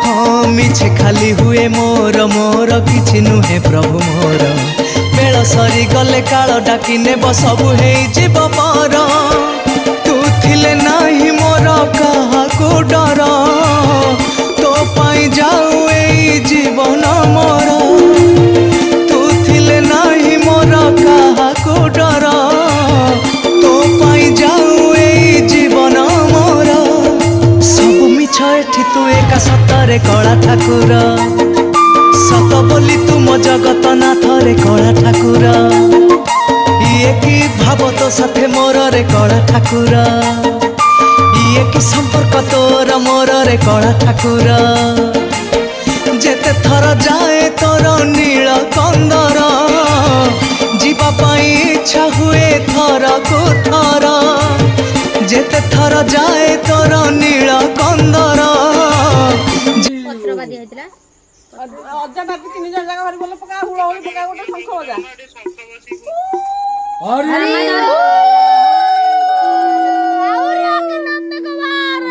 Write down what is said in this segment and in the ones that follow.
हाँ मिछे खाली हुए मोर मोर किछि नुहे प्रभु मोर बेल सरी गले काल डाकी नेब सबु हे जीव पर तू थिले नाही मोर काहाको डर तो पाई जाऊ ए जीवन मोर तू थिले नाही मोर काहाको डर तो पाई जाऊ ए जीवन मोर सब मिछ एठी तू एका सतरे कला ठाकुर सत बोली तुम जगत नाथ रे कला ठाकुर ये की भाव तो साथे मोर रे कला ठाकुर ये की संपर्क तोर मोर रे कला ठाकुर जेते थर जाए तोर नील कंदर जीवा पाई इच्छा हुए थर को थर जेते थर जाए तोर नील कंदर पत्रवादी हेतला अज्जा बाकी 3 जण जागा हरि बोल पका हुळहुळी पका गोटे शंख बजा और आके नंद कुमार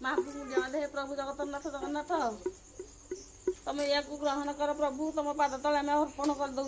महाप्रभु जय हे प्रभु जगन्नाथ जगन्नाथ तम या ग्रहण कर प्रभु तम पाद तले अर्पण कर दौ।